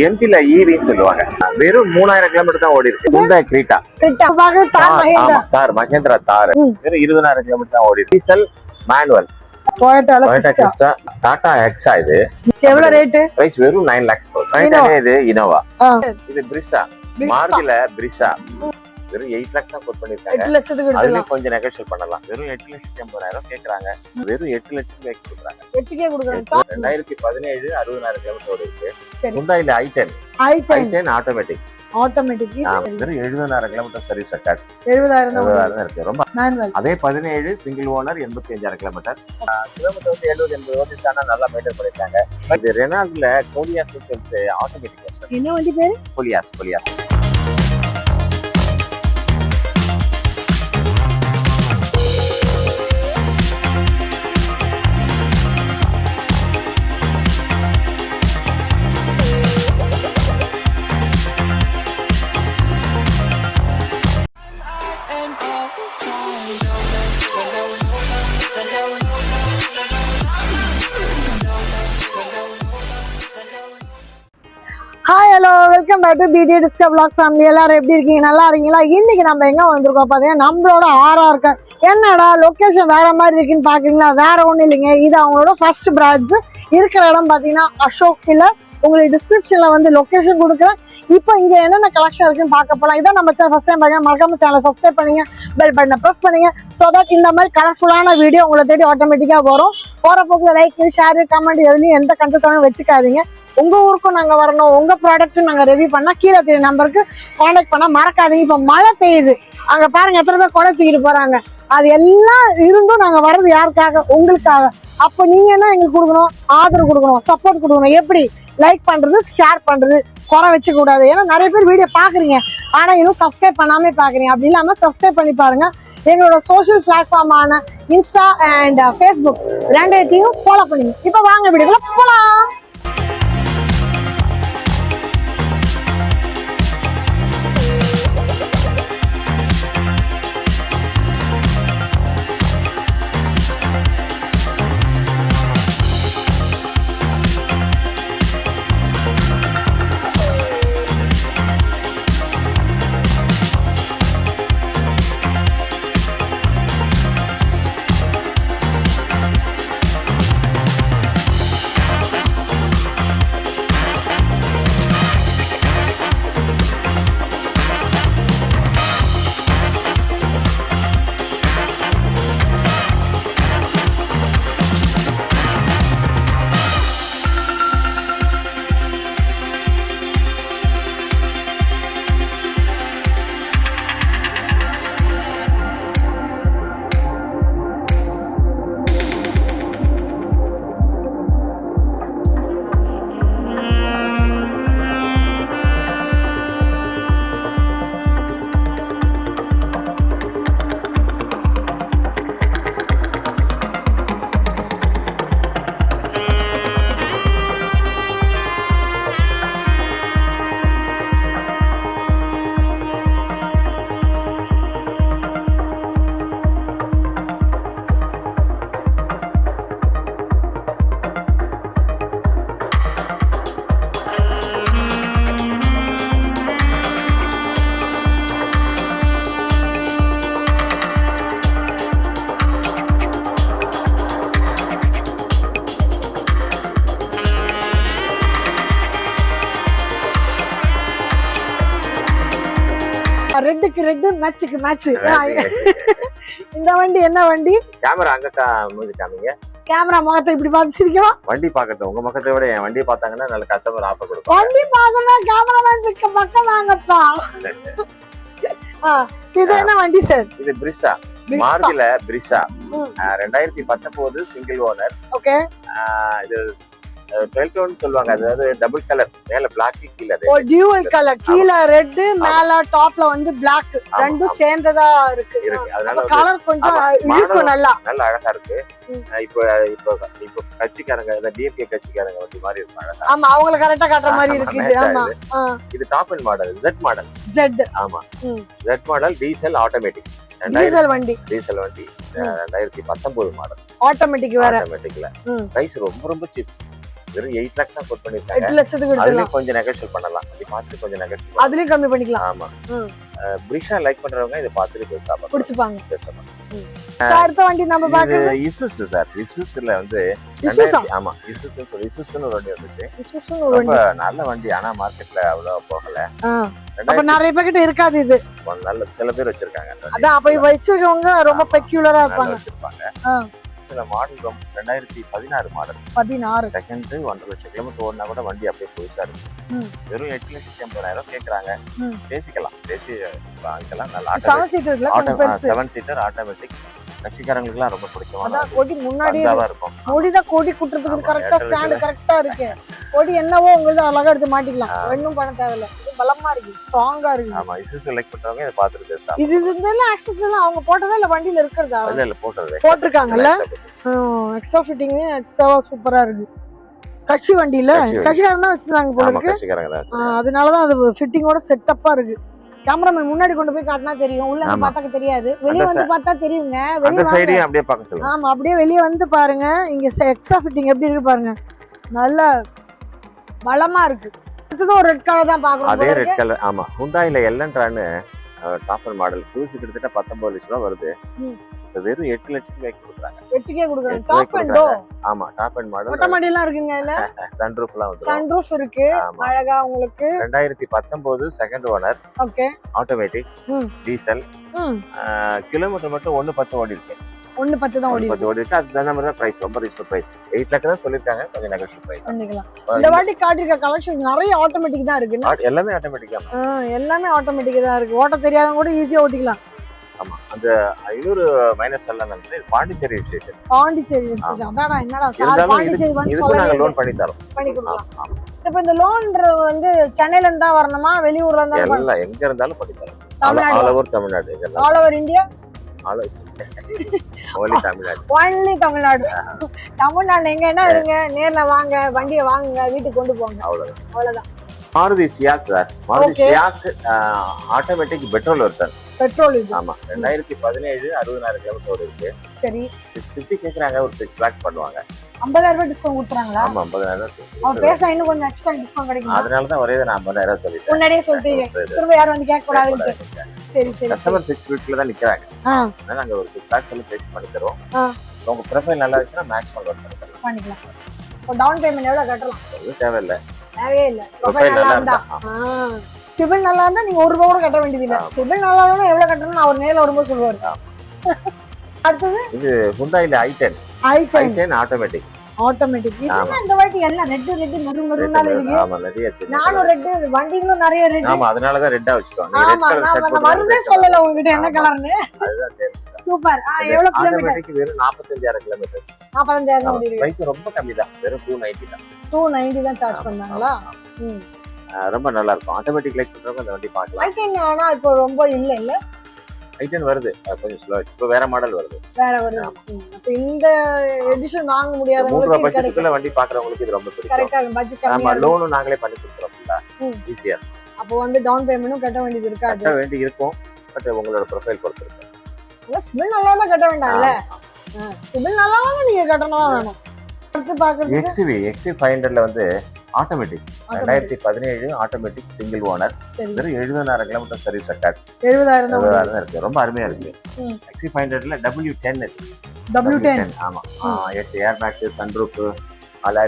எம்டில ஈவின்னு சொல்லுவாங்க. வெறும் 3000 கிலோமீட்டர் தான் ஓடி இருக்கு. ஹுண்டாய் கிரீட்டா தார், மஹேந்திரா தார் வெறும் 20000 கிலோமீட்டர் தான் ஓடி இருக்கு. Diesel manual Toyota Crysta, Tata Hexa. இது எவ்வளவு ரேட்? பிரைஸ் வெறும் 9 lakhs. இது இனோவா. இது பிரிஷா, மாருதில பிரிஷா வெறும் 8 lakhs தான் கோட் பண்ணிருக்காங்க. 8 லட்சத்துக்கு அதுலயும் கொஞ்சம் நெகோஷியேட் பண்ணலாம். வெறும் 8,80,000 கேக்குறாங்க. வெறும் 8 லட்சம் கேக் கொடுக்குறாங்க. 8K கொடுக்குறாங்க. 2017 60,000 கிலோமீட்டர் ஓடி இருக்கு. ஹுண்டாயில i10 ஆட்டோமேட்டிக் வெறும் 70,000 கிலோமீட்டர் சர்வீஸ் ரெக்கார்ட். 70,000 இருக்கு. ரொம்ப மேனுவல். அதே 17 சிங்கிள் ஓனர் 85,000 கிலோமீட்டர். கிலோமீட்டர் வந்து 70-80 ஓடிட்டானா நல்லா மெயின்டைன் பண்ணிருக்காங்க. இது ரெனால்ட்ல கோலியாஸ் ஆட்டோமேட்டிக். என்ன வண்டி பேரு? கோலியாஸ். Hi hello welcome back to PD discover vlog family. எல்லாரும் எப்படி இருக்கீங்க? நல்லா இருக்கீங்களா? இன்னைக்கு நம்ம எங்க வந்திருக்கோம் பார்த்தீங்கன்னா நம்மளோட RR. என்னடா லொக்கேஷன் வேற மாதிரி இருக்குன்னு பாக்குறீங்களா? வேற ஒன்றும் இல்லைங்க, இது அவங்களோட ஃபர்ஸ்ட் பிரான்ச். இருக்கிற இடம் பார்த்தீங்கன்னா அசோக் பில்லர். உங்களுக்கு டிஸ்கிரிப்ஷன்ல வந்து லொக்கேஷன் கொடுக்குறேன். இப்போ இங்க என்னென்ன கலெக்ஷன் இருக்குன்னு பார்க்க போலாம். இதான் நம்ம சேனல் ஃபர்ஸ்ட் டைம் பாருங்க, மறக்காம சேனலை சப்ஸ்கிரைப் பண்ணுங்க, பெல் பட்டனை ப்ரெஸ் பண்ணுங்க. ஸோ தட் இந்த மாதிரி கலர்ஃபுல்லான வீடியோ உங்களை தேடி ஆட்டோமேட்டிக்கா வரும். போற போக்குல லைக் ஷேர் கமெண்ட் எதுலையும் எந்த கண்டத்தாலும் வச்சுக்காதீங்க. உங்க ஊருக்கும் நாங்க வரணும், உங்க ப்ராடக்ட்டும் நாங்க ரிவ்யூ பண்ணா கீழே தெரிய நம்பருக்கு கான்டாக்ட் பண்ணா மறக்காதீங்க. இப்ப மழை பெய்யுது, அங்க பாருங்க எத்தனை பேர் கொடை தூக்கிட்டு போறாங்க. அது எல்லாம் இருந்தும் நாங்க வர்றது யாருக்காக? உங்களுக்காக. அப்ப நீங்க என்ன எங்களுக்கு கொடுக்கணும்? ஆதரவு கொடுக்கணும், சப்போர்ட் கொடுக்கணும். எப்படி? லைக் பண்றது, ஷேர் பண்றது, குறை வச்சு கூடாது. ஏன்னா நிறைய பேர் வீடியோ பாக்குறீங்க, ஆனா இன்னும் சப்ஸ்கிரைப் பண்ணாம பாக்குறீங்க. அப்படி இல்லாம சப்ஸ்கிரைப் பண்ணி பாருங்க. எங்களோட சோசியல் பிளாட்ஃபார்மான இன்ஸ்டா அண்ட் ஃபேஸ்புக் ரெண்டையும் ஃபாலோ பண்ணுங்க. இப்ப வாங்க வீடியோக்குள்ள போலாம். ரெட்டுக்கு ரெட்டு, மேட்சுக்கு மேட்ச். இந்த வண்டி என்ன வண்டி? கேமரா அங்க மூஞ்சி காமிங்க. கேமரா முகத்தை இப்படி பார்த்து சிரிக்கலாம். வண்டி பார்க்கட்டும். உங்க முகத்தை விட என் வண்டி பார்த்தாங்கன்னா நல்ல கஸ்டமர் ஆஃபர் கொடுக்கும். வண்டி பார்க்கணும், கேமராமேன் பிக்க பக்கம் வாங்கப்பா. இது என்ன வண்டி சார்? இது பிரிஷா, மாருதில பிரிஷா. 2019 single owner. ஓகே. இது 12 சொல்லுவாங்க. அதாவது டபுள் கலர், மேல பிளாக், கீழ ரெட். ஓ, டியூவல் கலர். கீழ ரெட், மேல டாப்ல வந்து பிளாக். ரெண்டும் சேர்ந்ததா இருக்கு. அதனால கலர் கொஞ்சம் இருக்கு, நல்லா அழகா இருக்கு. இப்போ கட்சிக்காரங்க, டிஎம்கே கட்சிக்காரங்க வந்து மாதிரி இருக்கு, அழகா. ஆமா, அவங்கள கரெக்டா காட்டுற மாதிரி இருக்கு. ஆமா, இது top and model, Z model. Z. ஆமா, Z model, diesel automatic. Diesel வண்டி 2019 மாடல். ஆட்டோமேட்டிக் வேற. ஆட்டோமேட்டிக்ல பிரைஸ் ரொம்ப ரொம்ப சீப். வெறும் 8 lakhs தான் கோட் பண்ணிருக்காங்க. 8 லட்சத்துக்கு எடுத்துக்கலாம். அதுலயும் கொஞ்சம் நெகோஷியேட் பண்ணலாம். இது பார்த்து கொஞ்சம் நெகோஷியேட். அதுலயும் கம்மி பண்ணிக்கலாம். ஆமா. பிரிஷா லைக் பண்றவங்க இத பார்த்துட்டு பெஸ்டா பாப்பாங்க. பிடிச்சுப்பாங்க. அடுத்த வண்டி நம்ம பாக்குறது இசுசு சார். இசுசுல வந்து ஆமா இசுசு சொல்லி இசுசுன்னு ஒரு வண்டி வந்துச்சு. இசுசுன்னு ஒரு வண்டி. நல்ல வண்டி. ஆனா மார்க்கெட்ல அவ்வளவு போகல. அப்ப நிறைய பேர்கிட்ட இருக்காது இது. நல்ல சில பேர் வச்சிருக்காங்க. அதான் அப்ப வச்சிருக்கவங்க ரொம்ப பெக்யூலரா இருப்பாங்க. இதுல மாடல் 2016 மாடல். 16 செகண்ட் 1.5 லட்சம் கிலோமீட்டர் ஓடினா கூட வண்டி அப்படியே புதுசா இருக்கு. வெறும் 8,80,000 கேக்குறாங்க. பேசிக்கலாம். பேசி வாங்கிக்கலாம். நல்ல 7 சீட்டர் ஆட்டோமேட்டிக். கட்சிக்காரங்களுக்குலாம் ரொம்ப பிடிக்கும். அதான் கொடி முன்னாடியே இருக்கும். கொடிதான் கொடி குட்டுறதுக்கு கரெக்டா ஸ்டாண்ட் கரெக்டா இருக்கு. கொடி என்னவோ உங்களுக்கு அழகா எடுத்து மாட்டிக்கலாம். ஒண்ணும் பண்ண தேவையில்ல. இது பலமா இருக்கு, ஸ்ட்ராங்கா இருக்கு. ஆமா இசுசு செலக்ட் பண்றவங்க இத பாத்துட்டு பேசலாம். இது இதெல்லாம் ஆக்சஸ் எல்லாம் அவங்க போட்டதா இல்ல வண்டியில இருக்குதா? இல்ல போட்டது. போட்டுருக்காங்கல்ல. எக்ஸ்ட்ரா ஃபிட்டிங் எக்ஸ்ட்ராவா சூப்பரா இருக்கு. கட்சி வண்டியில கட்சிக்காரங்க தான் வச்சிருந்தாங்க போல இருக்கு. கட்சிக்காரங்க தான். அதனாலதான் அது ஃபிட்டிங்கோட செட்டப்பா இருக்கு. கேமராமேன் முன்னாடி கொண்டு போய் காட்டினா தெரியும். உள்ள வந்து பார்த்தா தெரியாது. வெளிய வந்து பார்த்தா தெரியுங்க. அந்த சைடையும் அப்படியே பார்க்க சொல்லுங்க. ஆமா அப்படியே வெளிய வந்து பாருங்க. இங்க எக்ஸ்ட்ரா ஃபிட்டிங் எப்படி இருக்கு பாருங்க. நல்ல பலமா இருக்கு. அடுத்தது ஒரு ரெட் கலர் தான் பாக்குறோம். அதே ரெட் கலர். ஆமா ஹுண்டாயில எல்லன்ட்ரான்னு டாப் அண்ட் மாடல் புதுசு கிட்டத்தட்ட 19 லட்சம் ரூபாய் வருது. வெறும் 8 லட்சத்துக்கு வைக்க கொடுக்குறாங்க. 8க்கே கொடுக்குறாங்க. Top and to. ஆமா டாப் அண்ட் மாடல். ஆட்டோமேட்டிக் எல்லாம் இருக்குங்க இல்ல. சன்ரூஃப்லாம் வந்து. சன்ரூஃப் இருக்கு. அழகா உங்களுக்கு 2019 second owner. Okay. Automatic. Diesel. Kilometre மட்டும் 1.10 ஓடி இருக்கு. 1.10 தான் ஓடி இருக்கு. அது அந்த மாதிரி தான் பிரைஸ். ரொம்ப ரீசனபிள் பிரைஸ். 8 லட்சம் தான் சொல்லிருக்காங்க. கொஞ்சம் நெகோஷியபிள் பிரைஸ். பண்ணிக்கலாம். இந்த வாட்டி காட்டிருக்க கலெக்ஷன் நிறைய ஆட்டோமேட்டிக் தான் இருக்கு. எல்லாமே ஆட்டோமேட்டிக் தான். எல்லாமே ஆட்டோமேட்டிக் தான் இருக்கு. ஓட்ட தெரியாதவங்க கூட ஈஸியா ஓட்டிக்கலாம். ஆமா அந்த இன்னொரு மைனஸ் எல்லாம் வந்து பாண்டிச்சேரி ஸ்டேஷன். பாண்டிச்சேரி ஸ்டேஷன். அதாடா என்னடா சார் பாண்டிச்சேரி வந்து இதுக்கு நாங்க லோன் பண்ணி தரோம். பண்ணி கொடுக்கலாம். இப்போ இந்த லோன்ன்றது வந்து சென்னையில இருந்தா வரணுமா வெளியூர்ல இருந்தா வரணுமா? இல்ல எங்க இருந்தாலும் பண்ணி தரோம். All over Tamil Nadu. All over India. only Tamil Nadu. only Tamil Nadu. தமிழ்நாடுல எங்க என்ன இருங்க நேர்ல வாங்க வண்டியை வாங்குங்க வீட்டுக்கு கொண்டு போங்க. அவ்வளவுதான். Maruti Ciaz sir. Maruti Ciaz automatic petrol version. Petrol இது. ஆமா 2017 60,000 கிலோமீட்டர் இருக்கு. சரி 650 கேக்குறாங்க. ஒரு 6 lakhs பண்ணுவாங்க. 50,000 ரூபாய் டிஸ்கவுண்ட் கொடுத்துறாங்களா? ஆமா 50,000. அவ பேச இன்னும் கொஞ்சம் எக்ஸ்ட்ரா டிஸ்கவுண்ட் கிடைக்கும். அதனால தான் ஒரே நான் 50,000 சொல்லிட்டேன். முன்னாடியே சொல்லிட்டீங்க. திரும்ப யாரும் வந்து கேட்க கூடாதுன்னு. சரி சரி. கஸ்டமர் 650 தான் நிக்கறாங்க. அதனால நாங்க ஒரு 6 lakhs சொல்லி பேசி பண்ணி தரோம். உங்க ப்ரொஃபைல் நல்லா இருந்துச்சுனா மேட்ச் பண்ணிக்கலாம். இப்போ டவுன் பேமெண்ட் எவ்வளவு கட்டலாம்? அது தேவையில்லை. தேவையே இல்ல. ப்ரொஃபைல் நல்லா இருந்தா. சிபில் நல்லா இருந்தா நீங்க 1 ரூபாய் கூட கட்ட வேண்டியது இல்ல. சிபில் நல்லா இல்லனா எவ்வளவு கட்டணும்னு அவர் நேர்ல வரும்போது சொல்லுவாரு. அடுத்து இது Hyundaiல i10 ஆட்டோமேட்டிக். ஆட்டோமேட்டிக். இது இந்த வாட்டி எல்லாம் ரெட் மெரூனால இருக்கு. ஆமா நிறைய இருக்கு. நானும் ரெட் வண்டிகளும் நிறைய ரெட். ஆமா அதனால தான் ரெட்டா வச்சிட்டோம். நீங்க ரெட் கலர் செட் போட்டு மறந்தே சொல்லல உங்களுக்கு என்ன கலர்னு. அதுதான் தெரியும். சூப்பர். எவ்வளவு கிலோமீட்டர்? ஆட்டோமேட்டிக் வெறும் 45,000 கிலோமீட்டர். 45,000 ஓடி இருக்கு. பிரைஸ் ரொம்ப கம்மி தான். வெறும் 290 தான். 290 தான் சார்ஜ் பண்ணாங்களா? ரொம்ப நல்லா இருக்கும். ஆட்டோமேட்டிக் லைக் பண்றவங்க அந்த வண்டி பார்க்கலாம். i10 ஆனா இப்போ ரொம்ப இல்ல i10 வருது. கொஞ்சம் ஸ்லோ. இப்போ வேற மாடல் வருது. அப்ப இந்த எடிஷன் வாங்க முடியாதவங்களுக்கு பட்ஜெட்டுக்குள்ள வண்டி பார்க்கறவங்களுக்கு இது ரொம்ப பிடிக்கும். கரெக்ட்டா பட்ஜெட் கம்மியா ஆமா லோனும் நாங்களே பண்ணி கொடுத்துறோம்ல. ஈஸியா. அப்போ வந்து டவுன் பேமெண்ட்டும் கட்ட வேண்டியது இருக்காது. கட்ட வேண்டி இருக்கும். பட் உங்களோட ப்ரொஃபைல் பொறுத்து இருக்கு. இல்ல சிபில் நல்லா தான் கட்ட வேண்டாம்ல. சிபில் நல்லாவா நீங்க கட்டணும் வேணும். அடுத்து பாக்குறது XC500ல வந்து ஆட்டோமேட்டிக் 2017 ஆட்டோமேட்டிக் சிங்கிள் ஓனர். வெறும் 70,000 கிலோமீட்டர் சர்வீஸ் ரெக்கார்ட். 70,000 இருக்கு. ரொம்ப அருமையா இருக்கு. XC500ல W10 இருக்கு. W10 ஆமா 8 ஏர் பேக், சன்ரூஃப்,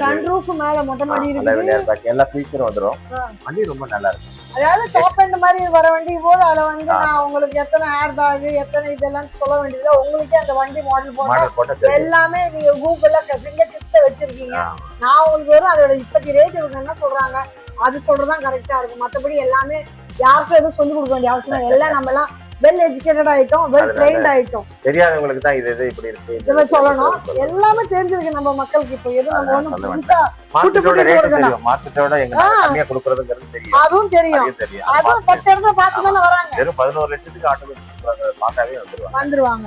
சன்ரூஃப் மேல மொட்டை மாடி இருக்கு. ஏர் பேக் எல்லா ஃபீச்சரும் வந்துரும். வண்டி ரொம்ப நல்லா இருக்கு. அதாவது டாப் எண்ட் மாதிரி வர வண்டி போது அதுல வந்து நான் உங்களுக்கு எத்தனை ஏர் பேக் எத்தனை இதெல்லாம் சொல்ல வேண்டியது. உங்களுக்கே அந்த வண்டி மாடல் போட்டு எல்லாமே நீங்க கூகுள்ல ஃபிங்கர் டிப்ஸ்ல வச்சிருக்கீங்க. நான் உங்களுக்கு வரும் அதோட இப்பத்தி ரேட் இவங்க என்ன சொல்றாங்க அது சொல்றதுதான் கரெக்டா இருக்கும். மத்தபடி எல்லாமே யாருக்கும் எதுவும் சொல்லி கொடுக்க வேண்டிய அவசியம் எல்லாம் நம்ம எல்லாம் வெல் எஜுகேட்டட் ஆயிட்டோம், வெல் ட்ரெயின்ட் ஆயிட்டோம். தெரியாதவங்களுக்கு தான் இது இப்படி இருக்கு இத சொல்லணும். எல்லாமே தெரிஞ்சிருக்கு நம்ம மக்களுக்கு. இப்போ எது நம்ம ஒண்ணு புதுசா மார்க்கெட்டோட ரேட் தெரியும். மார்க்கெட்டோட எங்க கம்மியா கொடுக்கறதுங்கிறது தெரியும். அதுவும் தெரியும். அதுவும் 10 இடத்துல பார்த்து தான வராங்க. வெறும் 11 லட்சத்துக்கு ஆட்டோமேட்டிக் பார்த்தாவே வந்துருவாங்க.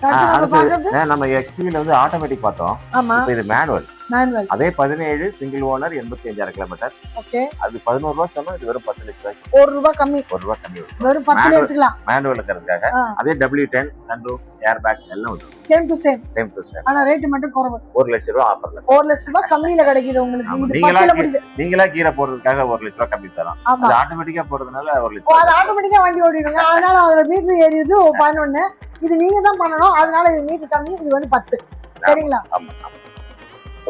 சரி நம்ம பாக்குறது நம்ம XV ல வந்து ஆட்டோமேட்டிக் பார்த்தோம். இப்போ இது மேனுவல். மேனுவல். அதே 17 சிங்கிள் ஓனர் 85,000 கிலோமீட்டர். ஓகே. அது 11 ரூபாய் சொன்னா இது வெறும் 10 லட்சம் ரூபாய்க்கு. 1 ரூபாய் கம்மி. 1 ரூபாய் கம்மி. வெறும் 10 எடுத்துக்கலாம். மேனுவலுங்கிறதுக்காக. அதே W10 சன்ரூஃப் ஏர் பேக் எல்லாம் உண்டு. Same to same. Same to same. ஆனா ரேட் மட்டும் குறைவு. 1 லட்சம் ரூபாய் ஆஃபர்ல. 1 லட்சம் ரூபாய் கம்மியில கிடைக்குது உங்களுக்கு. இது 10ல முடியுது. நீங்களா கீரை போடுறதுக்காக 1 லட்சம் ரூபாய் கம்மி தரோம். அது ஆட்டோமேட்டிக்கா போடுறதுனால 1 லட்சம். அது ஆட்டோமேட்டிக்கா வண்டி ஓடிடுங்க. அதனால அதுல மீட்டர் ஏறியது 11. இது நீங்க தான் பண்ணணும். அதனால இது மீட்டர் கம்மி. இது வந்து 10. சரிங்களா? ஆமா.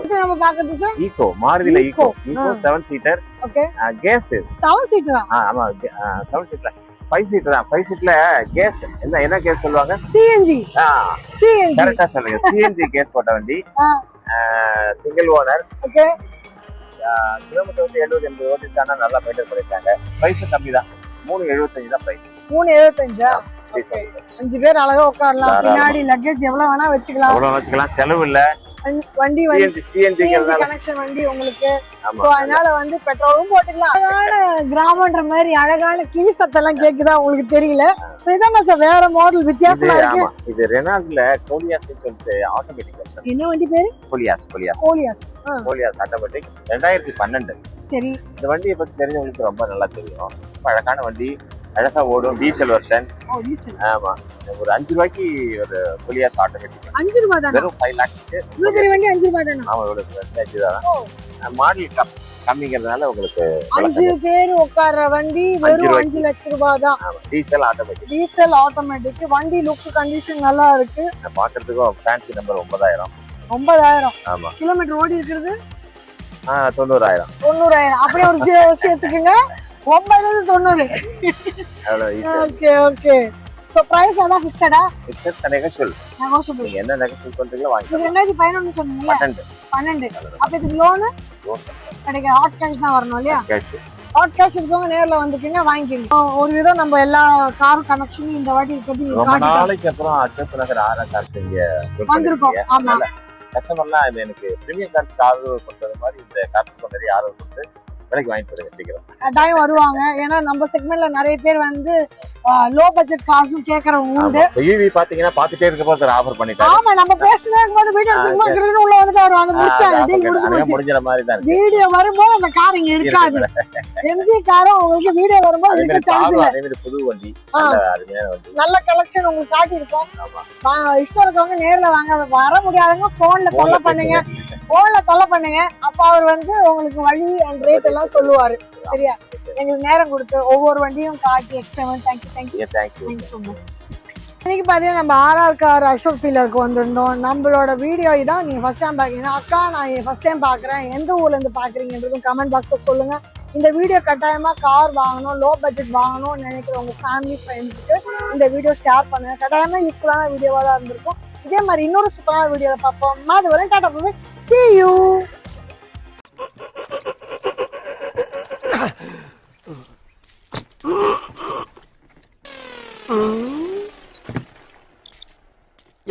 இது நம்ம பாக்குறது சார் ஈகோ மாருதில ஈகோ 7 சீட்டர். ஓகே. கேஸ் 7 சீட்டரா? ஆமா 7 சீட்டர் 5 சீட்டர் தான். 5 சீட்ல கேஸ் என்ன கேஸ் சொல்லுவாங்க? சிஎன்ஜி. சிஎன்ஜி கரெக்ட்டா சொல்லுங்க. சிஎன்ஜி கேஸ் போட்ட வண்டி. Single owner. ஓகே. கிலோமீட்டர் வந்து 70-80 ஓடிட்டானா நல்லா மெயின்டைன் பண்ணிருக்காங்க. பிரைஸ் கம்மி தான். 375 தான் பிரைஸ். 375. ஓகே. 5 பேர் அழகா உட்காரலாம். பின்னாடி லக்கேஜ் எவ்வளவு வேணா வச்சுக்கலாம். செலவு இல்ல. வண்டி சிஎன்ஜி கனெக்ஷன் வண்டி உங்களுக்கு. சோ அதனால வந்து பெட்ரோலும் போட்டுக்கலாம். அழகான கிராமன்ற மாதிரி அழகான கிளி சத்தம் எல்லாம் கேக்குதா உங்களுக்கு தெரியல. சோ இதாங்க சார் வேற மாடல் வித்தியாசமா இருக்கு. இது ரெனால்ட்ல கோலியாஸ் சொல்லிட்டு ஆட்டோமேட்டிக் வெர்ஷன். என்ன வண்டி பேரு? கோலியாஸ் ஆட்டோமேட்டிக் 2012. சரி. இந்த வண்டியை பத்தி தெரிஞ்சவங்களுக்கு ரொம்ப நல்லா தெரியும். அழகான வண்டி, அழகா ஓடும். Diesel version. ஆமா. ஒரு 5 ரூபாய்க்கு ஒரு கோலியாஸ் ஆட்டோமேட்டிக். 5 ரூபாய் தான். வெறும் 5 lakhsக்கு. இவ்வளவு பெரிய வண்டி 5 ரூபாய் தானா? ஆமா, இவ்வளவு பெரிய 5 தான். மாடல் கம்மிங்கிறதுனால உங்களுக்கு 5 பேர் உட்கார்ற வண்டி வெறும் 5 லட்சம் ரூபாய் தான். Diesel automatic. வண்டி லுக் கண்டிஷன் நல்லா இருக்கு. பாக்குறதுக்கு ஃபேன்சி நம்பர் 9000. 9000. ஆமா. கிலோமீட்டர் ஓடி இருக்குது 90,000. அப்படியே ஒரு 0 சேர்த்துக்குங்க. 990. Okay okay. சோ பிரைஸ் அத ஃபிக்ஸடா? Fixed negotiable. நீங்க என்ன நெகோஷியபிள் பண்றீங்களோ வாங்கி. இது 2011 சொன்னீங்களா? 12. அப்ப இதுக்கு லோன் கிடைக்க ஹாட் கேஷ் தான் வரணும் இல்லையா? ஹாட் கேஷ் இருக்கவங்க நேர்ல வந்துட்டீங்க வாங்கிக்கோங்க. ஒரு விதம் நம்ம எல்லா கார் கனெக்ஷனும் இந்த வாட்டி பத்தி ரொம்ப நாளைக்கு அப்புறம் அச்சப்பு நகர் ஆரா கார்ஸ் இங்க வந்திருக்கோம். ஆமா. கஸ்டமர்லாம் இது எனக்கு பிரீமியம் கார்ஸ் ஆர்டர் பண்றது மாதிரி இந்த கார்ஸ் கொண்டு ஆர்டர் கொடுத்து விலைக்கு வாங்கிட்டு போடுங்க சீக்கிரம். டைம் வருவாங்க. ஏன்னா நம்ம செக்மெண்ட்ல நிறைய பேர் வந்து லோ பட்ஜெட் காசும் கேக்குறவங்க உண்டு. ஈவி பாத்தீங்கன்னா பாத்துட்டே இருக்க போது ஆஃபர் பண்ணிட்டாங்க. ஆமா, நம்ம பேசிட்டே இருக்கும்போது வீடியோ எடுத்துட்டு உள்ள வந்துட்டு வருவாங்க. முடிஞ்சற மாதிரி தான். வீடியோ வரும்போது அந்த கார் இங்க இருக்காது. எம்ஜி காரும் உங்களுக்கு வீடியோ வரும்போது இருக்க சான்ஸ் இல்ல. அதே மாதிரி புது வண்டி, நல்ல கலெக்ஷன் உங்களுக்கு காட்டி இருக்கோம். இஷ்டம் இருக்கவங்க நேர்ல வாங்க. வர முடியாதவங்க போன்ல தொல்லை பண்ணுங்க. அப்ப அவர் வந்து உங்களுக்கு வழி அண்ட் ரேட் எல்லாம் சொல்லுவாரு. சரியா? எங்களுக்கு நேரம் கொடுத்து ஒவ்வொரு வண்டியும் காட்டி எக்ஸ்பிளைன். Thank you so much. இன்னைக்கு பாத்தீங்கன்னா நம்ம RR கார் அசோக் பீலருக்கு வந்திருந்தோம். நம்மளோட வீடியோ இதான். நீங்க ஃபர்ஸ்ட் டைம் பாக்கீங்கன்னா அக்கா நான் ஃபர்ஸ்ட் டைம் பாக்குறேன், எந்த ஊர்ல இருந்து பாக்குறீங்கன்றதும் கமெண்ட் பாக்ஸ்ல சொல்லுங்க. இந்த வீடியோ கட்டாயமா கார் வாங்கணும், லோ பட்ஜெட் வாங்கணும்னு நினைக்கிறவங்க ஃபேமிலி ஃப்ரெண்ட்ஸுக்கு இந்த வீடியோ ஷேர் பண்ணுங்க. கட்டாயமா யூஸ்ஃபுல்லான வீடியோவா தான் இருந்திருக்கும். இதே மாதிரி இன்னொரு சூப்பரான வீடியோவை பார்ப்போம். அது வரை டாடா பாய். See you.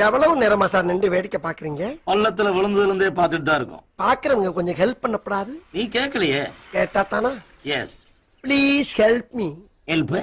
எவ்வளவு நேரமா சார் நின்று வேடிக்கை பாக்குறீங்க? பள்ளத்துல விழுந்ததுல இருந்தே பாத்துட்டு தான் இருக்கோம். பாக்குறவங்க கொஞ்சம் ஹெல்ப் பண்ணப்படாது? நீ கேட்கலையே. கேட்டா தானா? Yes. Please help me. Help